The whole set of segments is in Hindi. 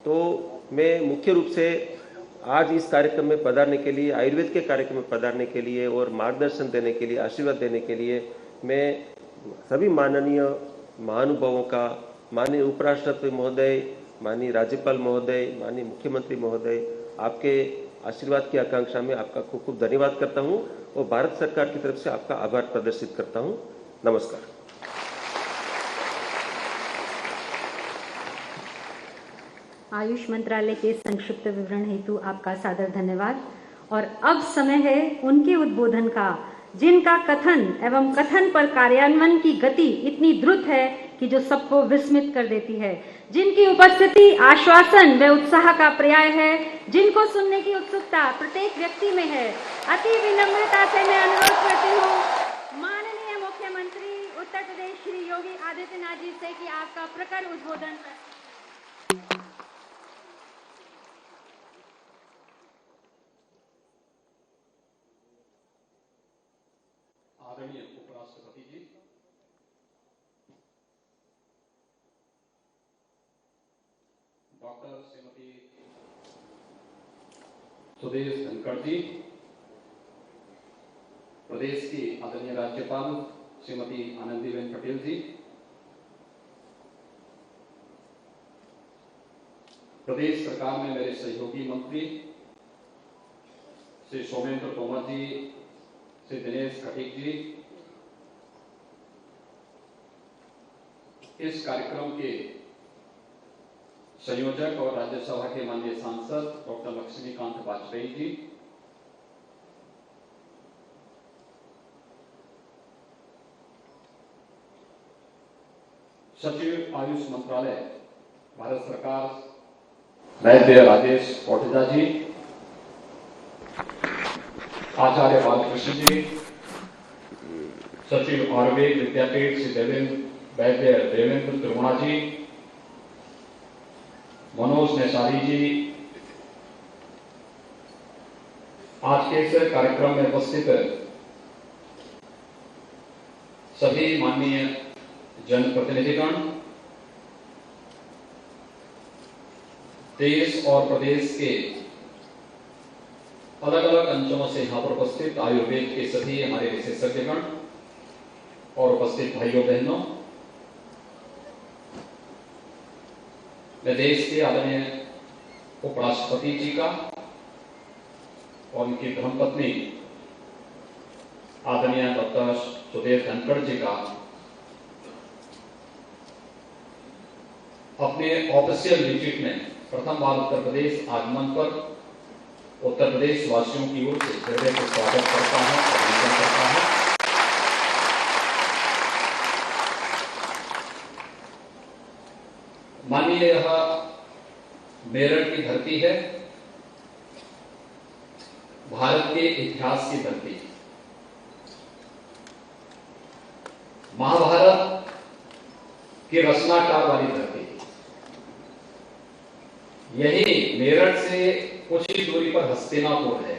तो मैं मुख्य रूप से आज इस कार्यक्रम में पधारने के लिए, आयुर्वेद के कार्यक्रम में पधारने के लिए और मार्गदर्शन देने के लिए, आशीर्वाद देने के लिए मैं सभी माननीय महानुभावों का, माननीय उपराष्ट्रपति महोदय, माननीय राज्यपाल महोदय, माननीय मुख्यमंत्री महोदय, आपके आशीर्वाद की आकांक्षा में आपका खूब खूब धन्यवाद करता हूं और भारत सरकार की तरफ से आपका आभार प्रदर्शित करता हूं। नमस्कार। आयुष मंत्रालय के संक्षिप्त विवरण हेतु आपका सादर धन्यवाद। और अब समय है उनके उद्बोधन का, जिनका कथन एवं कथन पर कार्यान्वयन की गति इतनी द्रुत है कि जो सबको विस्मित कर देती है, जिनकी उपस्थिति आश्वासन व उत्साह का पर्याय है, जिनको सुनने की उत्सुकता प्रत्येक व्यक्ति में है। अति विनम्रता से मैं अनुरोध करती हूँ माननीय मुख्यमंत्री उत्तर प्रदेश श्री योगी आदित्यनाथ जी से कि आपका प्रखर उद्बोधन। आदरणीय उपराष्ट्रपति जी, डॉक्टर श्रीमती सुदेश धनखड़ जी, प्रदेश की आदरणीय राज्यपाल श्रीमती आनंदीबेन पटेल जी, प्रदेश सरकार में मेरे सहयोगी मंत्री श्री सोमेंद्र तोमर जी, श्री दिनेश खटीक जी, इस कार्यक्रम के संयोजक और राज्यसभा के माननीय सांसद डॉक्टर लक्ष्मीकांत वाजपेयी जी, सचिव आयुष मंत्रालय भारत सरकार वैद्य राजेश कोटेचा जी, आचार्य बालकृष्ण जी, सचिव आयुर्वेद विद्यापीठ श्री वैद्य देवेंद्र त्रिगुणा जी, मनोज नेसारी जी, आज के इस कार्यक्रम में उपस्थित सभी माननीय जनप्रतिनिधिगण, देश और प्रदेश के अलग अलग अंचलों से यहां पर उपस्थित आयुर्वेद के सभी हमारे विशेषज्ञगण और उपस्थित भाइयों बहनों, मैं देश के आदरणीय उपराष्ट्रपति जी का और उनकी धर्मपत्नी आदरणीय डॉक्टर सुदेश धनखड़ जी का अपने ऑफिशियल विजिट में प्रथम बार उत्तर प्रदेश आगमन पर उत्तर प्रदेश वासियों की ओर से हृदय से स्वागत करता हूं, अभिनंदन करता हूं। मानिए यह मेरठ की धरती है, भारत के इतिहास की धरती, महाभारत की रचनाकार वाली धरती। यही मेरठ से कुछ ही दूरी पर हस्तिनापुर है,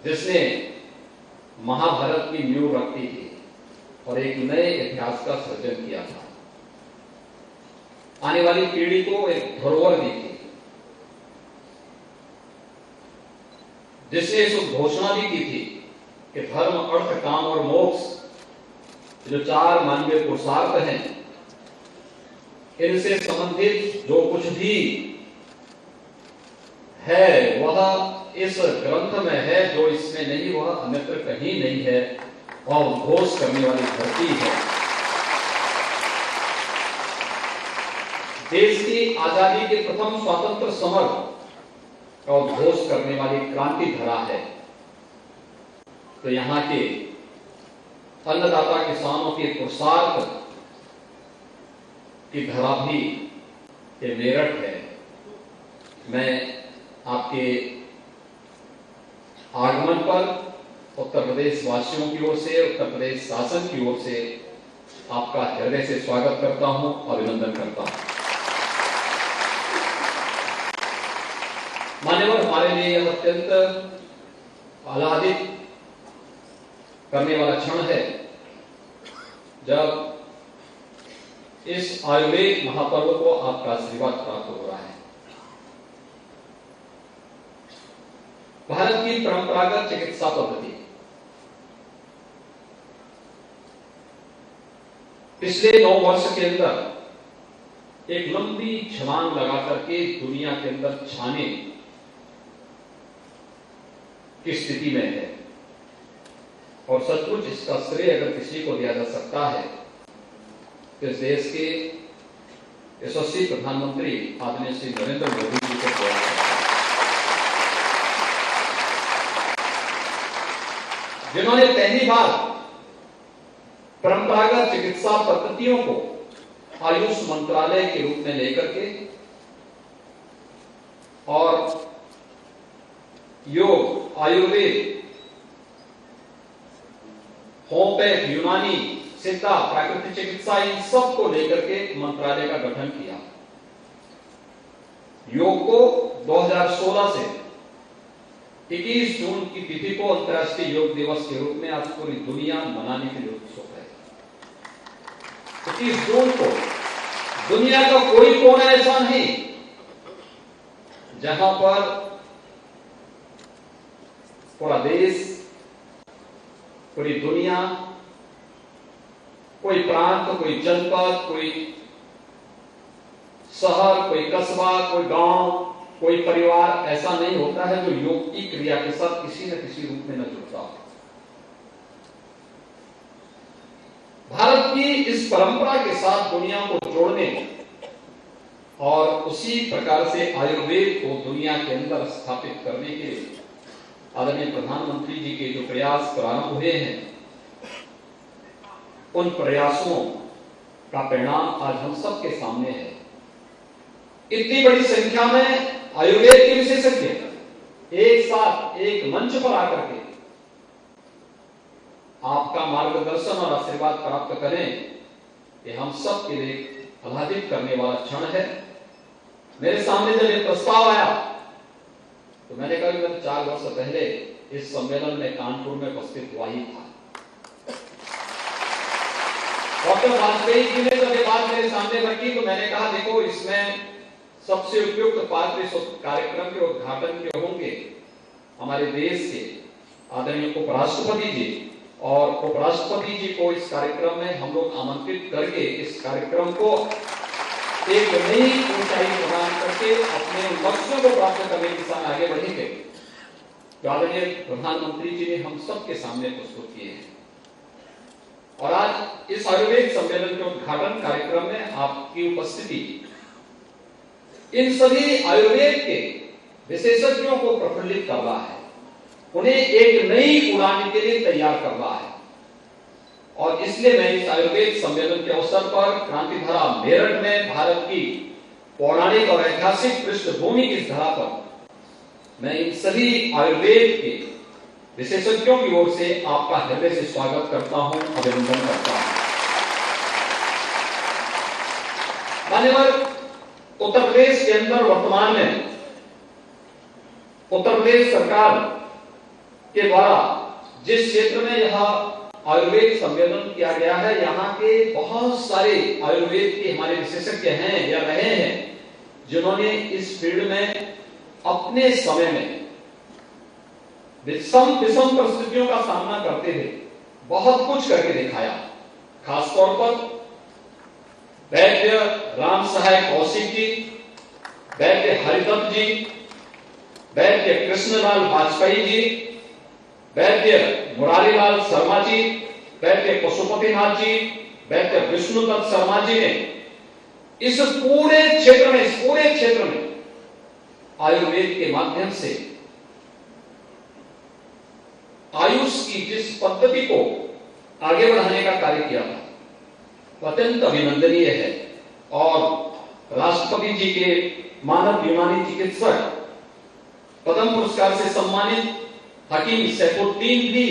जिसने महाभारत की नींव रखी थी और एक नए इतिहास का सृजन किया था। आने वाली पीढ़ी को एक धरोहर दी थी, जिसने इस घोषणा भी की थी कि धर्म, अर्थ, काम और मोक्ष जो चार मानवीय पुरुषार्थ हैं, इनसे संबंधित जो कुछ भी है वह इस ग्रंथ में है, जो इसमें नहीं वह अन्यत्र कहीं नहीं है, वह उद्घोष करने वाली धरती है। देश की आजादी के प्रथम स्वतंत्र समर का उद्घोष करने वाली क्रांति धरा है। तो यहाँ के अन्नदाता किसानों के पुरुषार्थ की धरा भी ये मेरठ है। मैं आपके आगमन पर उत्तर प्रदेश वासियों की ओर से, उत्तर प्रदेश शासन की ओर से आपका हृदय से स्वागत करता हूं, अभिनंदन करता हूं। मान्यवर, हमारे लिए यह अत्यंत आह्लादित करने वाला क्षण है जब इस आयुर्वेद महापर्व को आपका आशीर्वाद प्राप्त हो रहा है। भारत की परंपरागत चिकित्सा पद्धति पिछले 9 वर्ष के अंदर एक लंबी छलांग लगा करके दुनिया के अंदर छाने की स्थिति में है और सचमुच इसका श्रेय अगर किसी को दिया जा सकता है तो इस देश के यशस्वी प्रधानमंत्री आदरणीय श्री नरेंद्र मोदी जी को दिया सकता है, जिन्होंने पहली बार परंपरागत चिकित्सा पद्धतियों को आयुष मंत्रालय के रूप में लेकर के और योग, आयुर्वेद, होम्योपैथ, यूनानी, सिद्धा, प्राकृतिक चिकित्सा, इन सब को लेकर के मंत्रालय का गठन किया। योग को 2016 से 21 जून की तिथि को अंतर्राष्ट्रीय योग दिवस के रूप में आज पूरी दुनिया मनाने के लिए उत्सुक है। 21 जून को दुनिया का कोई कोना ऐसा नहीं जहां पर पूरा देश, पूरी दुनिया, कोई प्रांत, कोई जनपद, कोई शहर, कोई कस्बा, कोई गांव, कोई परिवार ऐसा नहीं होता है जो योग की क्रिया के साथ किसी न किसी रूप में न जुड़ता हो। भारत की इस परंपरा के साथ दुनिया को जोड़ने और उसी प्रकार से आयुर्वेद को दुनिया के अंदर स्थापित करने के लिए आदरणीय प्रधानमंत्री जी के जो प्रयास प्रारंभ हुए हैं, उन प्रयासों का परिणाम आज हम सबके सामने है। इतनी बड़ी संख्या में आयुर्वेद के विशेषज्ञ एक साथ एक मंच पर आकर के आपका मार्गदर्शन और आशीर्वाद प्राप्त करें, ये हम सब के लिए आह्लादित करने वाला क्षण है। मेरे सामने जब ये प्रस्ताव आया तो मैंने कहा कि मैं 4 वर्ष पहले इस सम्मेलन में कानपुर में उपस्थित हुआ ही था। डॉक्टर वाजपेयी जी ने जब ये बात मेरे सामने रखी तो मैंने कहा देखो, इसमें सबसे उपयुक्त पात्र इस कार्यक्रम के उद्घाटन के होंगे हमारे देश के आदरणीय उपराष्ट्रपति जी, और उपराष्ट्रपति जी को इस कार्यक्रम में हम लोग आमंत्रित करके इस कार्यक्रम को एक नई ऊंचाई प्रदान करके अपने लक्ष्यों को प्राप्त करने की दिशा में आगे बढ़ेंगे, जो आदरणीय प्रधानमंत्री जी ने हम सबके सामने प्रस्तुत किए हैं। और आज इस आयुर्वेद सम्मेलन के उद्घाटन कार्यक्रम में आपकी उपस्थिति इन सभी आयुर्वेद के विशेषज्ञों को प्रफुल्लित कर रहा है, उन्हें एक नई उड़ान के लिए तैयार कर रहा है। और इसलिए मैं इस आयुर्वेद सम्मेलन के अवसर पर क्रांतिधारा मेरठ में भारत की पौराणिक और ऐतिहासिक पृष्ठभूमि की इस धरा पर मैं इन सभी आयुर्वेद के विशेषज्ञों की ओर से आपका हृदय से स्वागत करता हूं, अभिनंदन करता हूं। मान्यवर, उत्तर प्रदेश के अंदर वर्तमान में उत्तर प्रदेश सरकार के द्वारा जिस क्षेत्र में यह आयुर्वेद सम्मेलन किया गया है, यहाँ के बहुत सारे आयुर्वेद के हमारे विशेषज्ञ हैं या रहे हैं जिन्होंने इस फील्ड में अपने समय में विषम परिस्थितियों का सामना करते हुए बहुत कुछ करके दिखाया। खासतौर पर वैद्य राम सहाय कौशिक जी, वैद्य हरिदत्त जी, वैद्य कृष्णलाल वाजपेयी जी, वैद्य मुरारीलाल शर्मा जी, वैद्य पशुपतिनाथ जी, वैद्य विष्णुदत्त शर्मा जी ने इस पूरे क्षेत्र में आयुर्वेद के माध्यम से आयुष की जिस पद्धति को आगे बढ़ाने का कार्य किया था, वह अत्यंत अभिनंदनीय है। और राष्ट्रपति जी के मानव यूनानी चिकित्सक पद्म पुरस्कार से सम्मानित हकीम सैफुद्दीन जी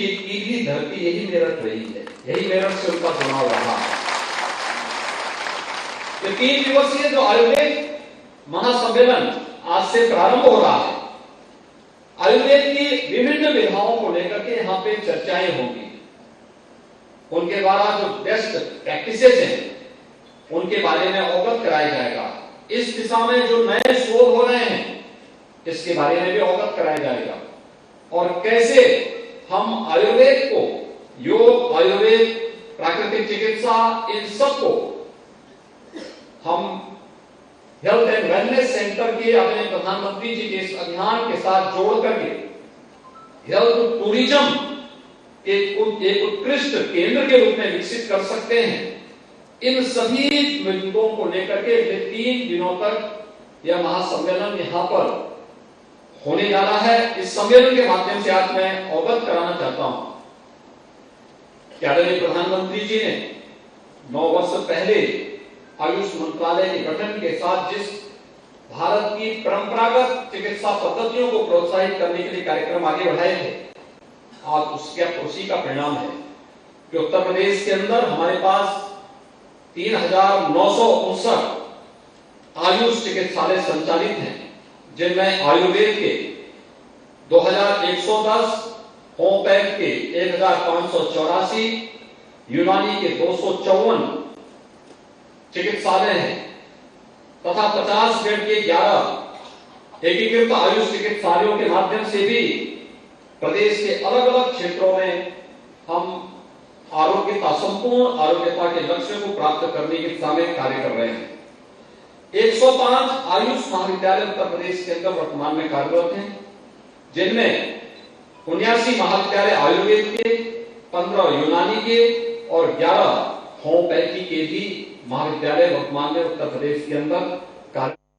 की भी धरती यही मेरठ रही है, यही मेरठ से उनका चुनाव रहा है। 3 दिवसीय जो आयुर्वेद महासम्मेलन आज से प्रारंभ हो रहा है, आयुर्वेद की विभिन्न विधाओं को लेकर के यहाँ पे चर्चाएं होंगी। उनके द्वारा जो बेस्ट प्रैक्टिसेस हैं उनके बारे में अवगत कराया जाएगा। इस दिशा में जो नए शोध हो रहे हैं इसके बारे में भी अवगत कराया जाएगा, और कैसे हम आयुर्वेद को, योग, आयुर्वेद, प्राकृतिक चिकित्सा, इन सबको हम हेल्थ एंड वेलनेस सेंटर के अपने प्रधानमंत्री जी के इस अभियान के साथ जोड़ करके हेल्थ टूरिज्म के एक उत्कृष्ट केंद्र के रूप में विकसित कर सकते हैं। इन सभी मुद्दों को लेकर के 3 दिनों तक यह महासम्मेलन यहाँ पर होने जा रहा है। इस सम्मेलन के माध्यम से आज मैं अवगत कराना चाहता हूं कि आदरणीय प्रधानमंत्री जी ने 9 वर्ष पहले आयुष मंत्रालय के गठन के साथ जिस भारत की परंपरागत चिकित्सा पद्धतियों को प्रोत्साहित करने के लिए कार्यक्रम आगे बढ़ाए थे, आज उसी का परिणाम है कि उत्तर प्रदेश के अंदर हमारे पास 3,959 आयुष चिकित्सालय संचालित हैं, जिनमें आयुर्वेद के 2,110, होम्योपैथ के 1,584, यूनानी के 254 चिकित्सालय हैं तथा 50 बेड के 11 एकीकृत आयुष चिकित्सालयों के माध्यम से भी प्रदेश के अलग अलग क्षेत्रों में हम आरोग्यता, संपूर्ण आरोग्यता के लक्ष्य को प्राप्त करने की दिशा में कार्य कर रहे हैं। 105 आयुष महाविद्यालय उत्तर प्रदेश के अंदर वर्तमान में कार्यरत हैं, जिनमें 79 महाविद्यालय आयुर्वेद के, 15 यूनानी के और 11 होम्योपैथी के भी महाविद्यालय वर्तमान में उत्तर प्रदेश के अंदर